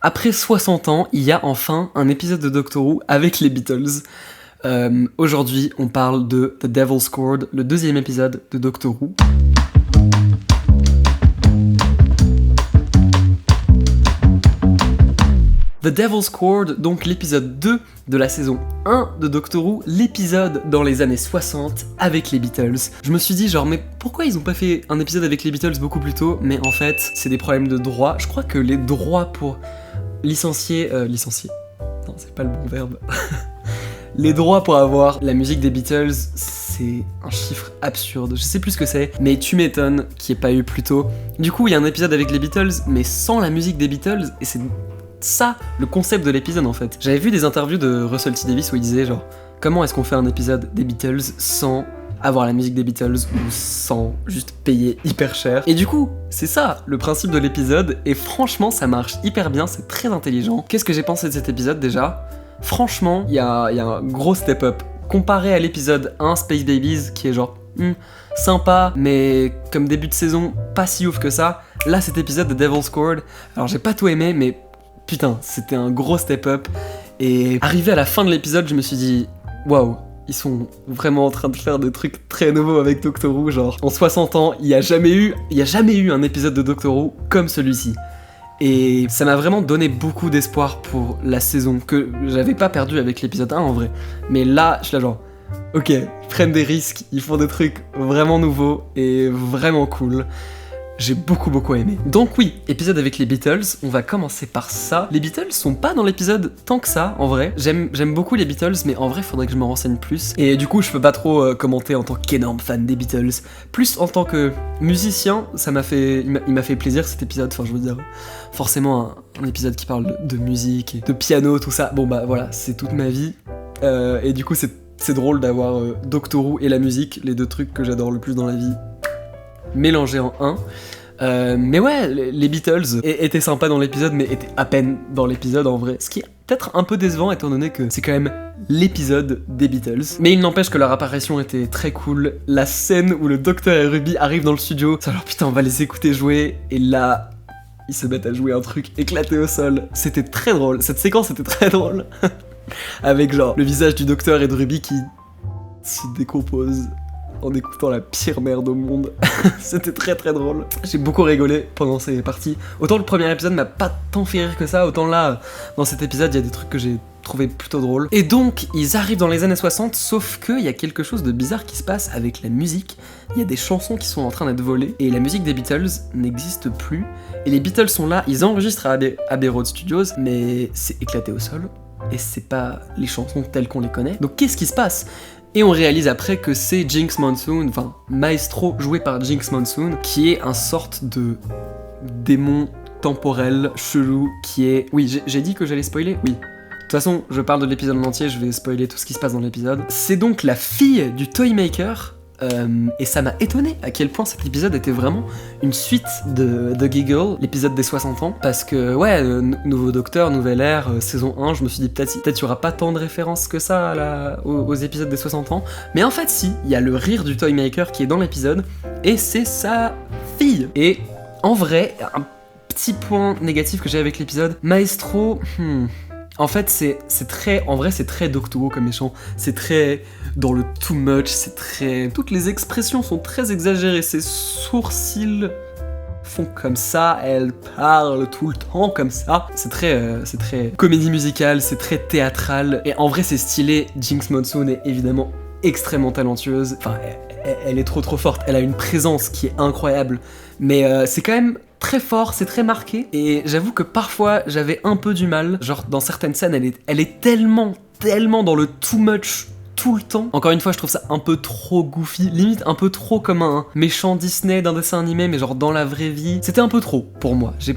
Après 60 ans, il y a enfin un épisode de Doctor Who avec les Beatles. Aujourd'hui, on parle de The Devil's Chord, le deuxième épisode de Doctor Who. The Devil's Chord, donc l'épisode 2 de la saison 1 de Doctor Who, l'épisode dans les années 60 avec les Beatles. Je me suis dit genre mais pourquoi ils ont pas fait un épisode avec les Beatles beaucoup plus tôt? Mais en fait c'est des problèmes de droit. Je crois que les droits pour licencier... Non, c'est pas le bon verbe. Les droits pour avoir la musique des Beatles, c'est un chiffre absurde. Je sais plus ce que c'est, mais tu m'étonnes qu'il n'y ait pas eu plus tôt. Du coup, il y a un épisode avec les Beatles, mais sans la musique des Beatles, et c'est ça le concept de l'épisode en fait. J'avais vu des interviews de Russell T Davies où il disait genre comment est-ce qu'on fait un épisode des Beatles sans avoir la musique des Beatles ou sans juste payer hyper cher. Et du coup, c'est ça le principe de l'épisode, et franchement ça marche hyper bien, c'est très intelligent. Qu'est-ce que j'ai pensé de cet épisode déjà? Franchement, il y a un gros step-up. Comparé à l'épisode 1, Space Babies, qui est genre sympa, mais comme début de saison, pas si ouf que ça. Là, cet épisode de Devil's Chord, alors j'ai pas tout aimé, mais putain, c'était un gros step-up. Et arrivé à la fin de l'épisode, je me suis dit, waouh, ils sont vraiment en train de faire des trucs très nouveaux avec Doctor Who. Genre, en 60 ans, il y a jamais eu un épisode de Doctor Who comme celui-ci. Et ça m'a vraiment donné beaucoup d'espoir pour la saison, que j'avais pas perdu avec l'épisode 1 en vrai. Mais là, je suis là genre, ok, ils prennent des risques, ils font des trucs vraiment nouveaux et vraiment cool. J'ai beaucoup aimé. Donc oui, épisode avec les Beatles, on va commencer par ça. Les Beatles sont pas dans l'épisode tant que ça, en vrai. J'aime beaucoup les Beatles, mais en vrai, faudrait que je me renseigne plus. Et du coup, je peux pas trop commenter en tant qu'énorme fan des Beatles. Plus en tant que musicien, il m'a fait plaisir cet épisode. Enfin, je veux dire, forcément un épisode qui parle de musique, et de piano, tout ça. Bon bah voilà, c'est toute ma vie. Et du coup, c'est drôle d'avoir Doctor Who et la musique, les deux trucs que j'adore le plus dans la vie, mélangés en un. Mais ouais, les Beatles étaient sympas dans l'épisode, mais étaient à peine dans l'épisode en vrai. Ce qui est peut-être un peu décevant étant donné que c'est quand même l'épisode des Beatles. Mais il n'empêche que leur apparition était très cool. La scène où le Docteur et Ruby arrivent dans le studio, c'est alors putain, on va les écouter jouer, et là, ils se mettent à jouer un truc éclaté au sol. C'était très drôle, cette séquence était très drôle. Avec genre le visage du Docteur et de Ruby qui se décompose en écoutant la pire merde au monde. C'était très drôle. J'ai beaucoup rigolé pendant ces parties. Autant le premier épisode m'a pas tant fait rire que ça, autant là, dans cet épisode, il y a des trucs que j'ai trouvé plutôt drôles. Et donc, ils arrivent dans les années 60, sauf qu'il y a quelque chose de bizarre qui se passe avec la musique. Il y a des chansons qui sont en train d'être volées, et la musique des Beatles n'existe plus. Et les Beatles sont là, ils enregistrent à Abbey Road Studios, mais c'est éclaté au sol, et c'est pas les chansons telles qu'on les connaît. Donc qu'est-ce qui se passe ? Et on réalise après que c'est Jinx Monsoon, enfin Maestro joué par Jinx Monsoon, qui est un sorte de démon temporel chelou qui est... Oui, j'ai dit que j'allais spoiler ? Oui. De toute façon, je parle de l'épisode en entier, je vais spoiler tout ce qui se passe dans l'épisode. C'est donc la fille du Toymaker, et ça m'a étonné à quel point cet épisode était vraiment une suite de Giggle, l'épisode des 60 ans, parce que ouais, nouveau Docteur, nouvelle ère, saison 1, je me suis dit peut-être il y aura pas tant de références que ça aux épisodes des 60 ans, mais en fait si, il y a le rire du Toymaker qui est dans l'épisode, et c'est sa fille. Et en vrai, un petit point négatif que j'ai avec l'épisode, Maestro, en fait, c'est très Doctor Who comme méchant. C'est très dans le too much, c'est très... Toutes les expressions sont très exagérées. Ses sourcils font comme ça, elle parle tout le temps comme ça. C'est très comédie musicale, c'est très théâtral. Et en vrai, c'est stylé. Jinx Monsoon est évidemment extrêmement talentueuse. Enfin, elle est trop forte. Elle a une présence qui est incroyable. Mais c'est quand même... très fort, c'est très marqué, et j'avoue que parfois j'avais un peu du mal, genre dans certaines scènes elle est tellement dans le too much tout le temps. Encore une fois, je trouve ça un peu trop goofy, limite un peu trop comme un méchant Disney d'un dessin animé, mais genre dans la vraie vie, c'était un peu trop pour moi. Je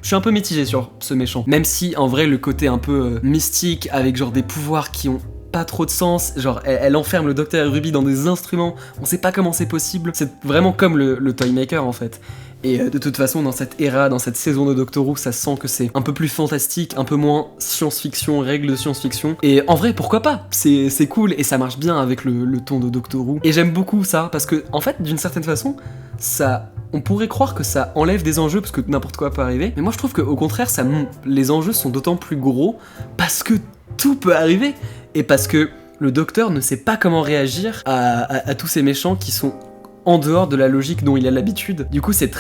suis un peu mitigé sur ce méchant, même si en vrai le côté un peu mystique avec genre des pouvoirs qui ont pas trop de sens, genre elle enferme le Docteur et Ruby dans des instruments, on sait pas comment c'est possible, c'est vraiment comme le Toymaker en fait. Et de toute façon, dans cette ère, dans cette saison de Doctor Who, ça sent que c'est un peu plus fantastique, un peu moins science-fiction, règles de science-fiction. Et en vrai, pourquoi pas? C'est cool et ça marche bien avec le ton de Doctor Who. Et j'aime beaucoup ça, parce que, en fait, d'une certaine façon, on pourrait croire que ça enlève des enjeux parce que n'importe quoi peut arriver, mais moi je trouve qu'au contraire, les enjeux sont d'autant plus gros parce que tout peut arriver et parce que le docteur ne sait pas comment réagir à tous ces méchants qui sont en dehors de la logique dont il a l'habitude. Du coup, c'est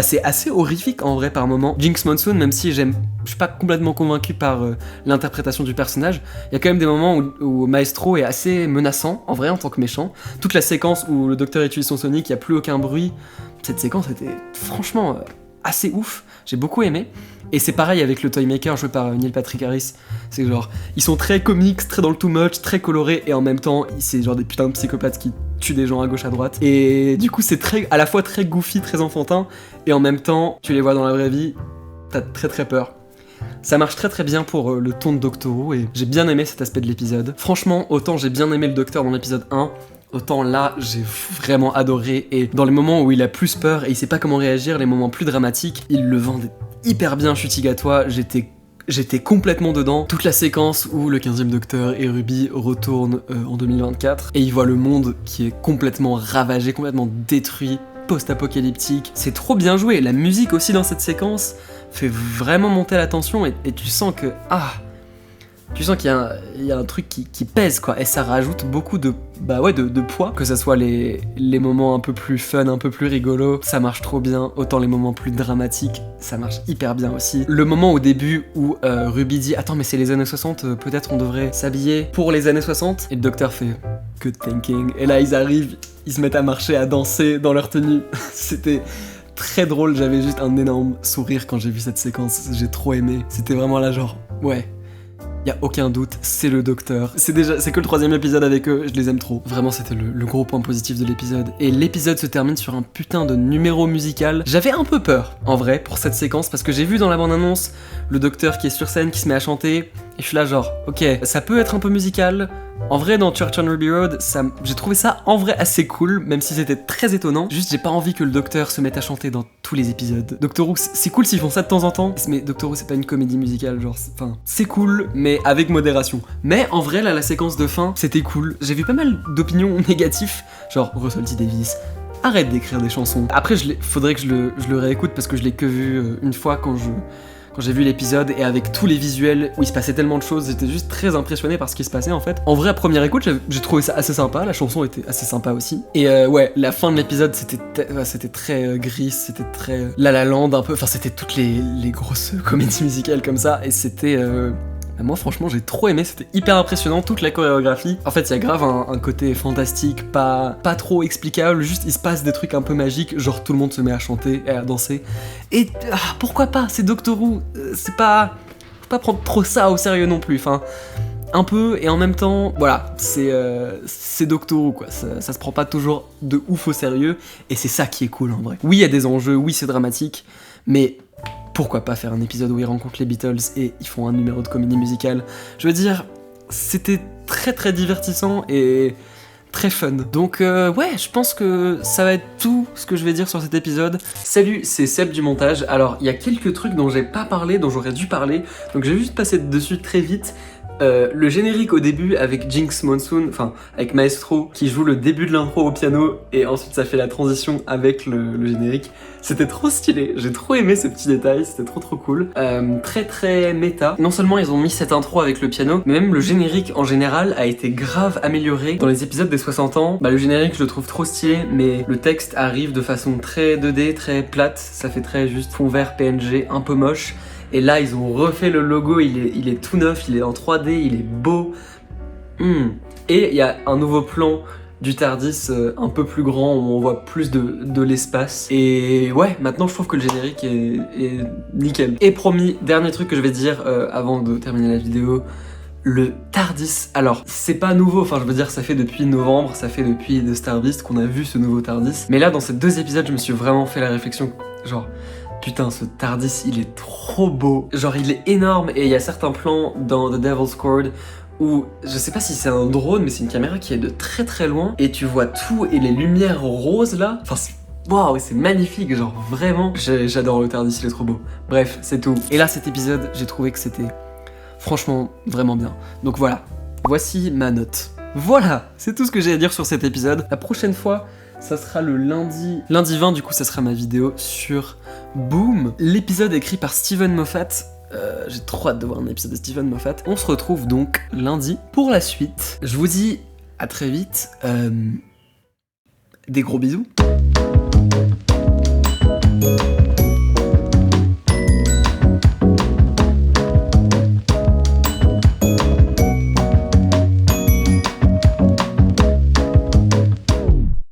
c'est assez horrifique en vrai par moments. Jinx Monsoon, même si je suis pas complètement convaincu par l'interprétation du personnage, il y a quand même des moments où Maestro est assez menaçant, en vrai, en tant que méchant. Toute la séquence où le docteur utilise son sonic, il n'y a plus aucun bruit, cette séquence était franchement assez ouf, j'ai beaucoup aimé. Et c'est pareil avec le Toymaker joué par Neil Patrick Harris. C'est genre, ils sont très comiques, très dans le too much, très colorés, et en même temps, c'est genre des putains de psychopathes qui tuent des gens à gauche à droite. Et du coup, c'est à la fois très goofy, très enfantin, et en même temps, tu les vois dans la vraie vie, t'as très très peur. Ça marche très très bien pour le ton de Doctor Who, et j'ai bien aimé cet aspect de l'épisode. Franchement, autant j'ai bien aimé le Docteur dans l'épisode 1, autant là, j'ai vraiment adoré, et dans les moments où il a plus peur et il sait pas comment réagir, les moments plus dramatiques, il le vend hyper bien, Chutigatois, j'étais complètement dedans. Toute la séquence où le 15e Docteur et Ruby retournent en 2024, et ils voient le monde qui est complètement ravagé, complètement détruit, post-apocalyptique. C'est trop bien joué, la musique aussi dans cette séquence fait vraiment monter la tension, et tu sens que... Tu sens qu'il y a un truc qui pèse, quoi, et ça rajoute beaucoup de poids, que ça soit les moments un peu plus fun, un peu plus rigolos, ça marche trop bien, autant les moments plus dramatiques, ça marche hyper bien aussi. Le moment au début où Ruby dit « Attends, mais c'est les années 60, peut-être on devrait s'habiller pour les années 60 ?» Et le docteur fait « Good thinking », et là ils arrivent, ils se mettent à marcher, à danser dans leur tenue, c'était... très drôle, j'avais juste un énorme sourire quand j'ai vu cette séquence, j'ai trop aimé, c'était vraiment là genre, ouais... Y a aucun doute, c'est le docteur. C'est que le 3e épisode avec eux, je les aime trop. Vraiment, c'était le gros point positif de l'épisode. Et l'épisode se termine sur un putain de numéro musical. J'avais un peu peur, en vrai, pour cette séquence, parce que j'ai vu dans la bande-annonce le docteur qui est sur scène, qui se met à chanter, et je suis là genre, ok, ça peut être un peu musical. En vrai, dans Church on Ruby Road, j'ai trouvé ça en vrai assez cool, même si c'était très étonnant. Juste, j'ai pas envie que le docteur se mette à chanter dans tous les épisodes. Doctor Who, c'est cool s'ils font ça de temps en temps, mais Doctor Who, c'est pas une comédie musicale, genre, c'est cool, mais avec modération. Mais en vrai, là, la séquence de fin, c'était cool. J'ai vu pas mal d'opinions négatives, genre Russell T Davies. Arrête d'écrire des chansons. Après, faudrait que je le réécoute parce que je l'ai que vu une fois quand j'ai vu l'épisode, et avec tous les visuels où il se passait tellement de choses, j'étais juste très impressionné par ce qui se passait en fait. En vrai, à première écoute, j'ai trouvé ça assez sympa, la chanson était assez sympa aussi. Et ouais, la fin de l'épisode, c'était très gris, c'était très La La Land un peu, enfin c'était toutes les grosses comédies musicales comme ça, et c'était... moi franchement j'ai trop aimé, c'était hyper impressionnant, toute la chorégraphie. En fait il y a grave un côté fantastique, pas trop explicable, juste il se passe des trucs un peu magiques, genre tout le monde se met à chanter et à danser. Et pourquoi pas, c'est Doctor Who, c'est pas... Faut pas prendre trop ça au sérieux non plus, enfin... Un peu, et en même temps, voilà, c'est Doctor Who quoi, ça se prend pas toujours de ouf au sérieux, et c'est ça qui est cool en vrai. Oui il y a des enjeux, oui c'est dramatique, mais... pourquoi pas faire un épisode où ils rencontrent les Beatles et ils font un numéro de comédie musicale. Je veux dire, c'était très très divertissant et très fun. Donc ouais, je pense que ça va être tout ce que je vais dire sur cet épisode. Salut, c'est Seb du montage. Alors, il y a quelques trucs dont j'ai pas parlé, dont j'aurais dû parler, donc je vais juste passer dessus très vite. Le générique au début avec Jinx Monsoon, enfin avec Maestro qui joue le début de l'intro au piano et ensuite ça fait la transition avec le générique, c'était trop stylé, j'ai trop aimé ce petit détail, c'était trop cool. Très très méta. Non seulement ils ont mis cette intro avec le piano, mais même le générique en général a été grave amélioré. Dans les épisodes des 60 ans, le générique je le trouve trop stylé, mais le texte arrive de façon très 2D, très plate, ça fait très juste fond vert PNG, un peu moche. Et là, ils ont refait le logo, il est tout neuf, il est en 3D, il est beau. Et il y a un nouveau plan du TARDIS un peu plus grand, où on voit plus de l'espace. Et ouais, maintenant je trouve que le générique est nickel. Et promis, dernier truc que je vais dire avant de terminer la vidéo, le TARDIS. Alors, c'est pas nouveau, enfin je veux dire, ça fait depuis novembre, ça fait depuis The Star Beast qu'on a vu ce nouveau TARDIS. Mais là, dans ces 2 épisodes, je me suis vraiment fait la réflexion, genre... putain, ce TARDIS, il est trop beau. Genre, il est énorme, et il y a certains plans dans The Devil's Cord où, je sais pas si c'est un drone, mais c'est une caméra qui est de très très loin, et tu vois tout, et les lumières roses là, enfin Waouh, c'est magnifique, genre vraiment, j'adore le Tardis, il est trop beau. Bref, c'est tout. Et là, cet épisode, j'ai trouvé que c'était franchement vraiment bien. Donc voilà, voici ma note. Voilà, c'est tout ce que j'ai à dire sur cet épisode. La prochaine fois, ça sera le lundi 20, du coup ça sera ma vidéo sur Boom, l'épisode écrit par Steven Moffat. J'ai trop hâte de voir un épisode de Steven Moffat. On se retrouve donc lundi pour la suite. Je vous dis à très vite. Des gros bisous.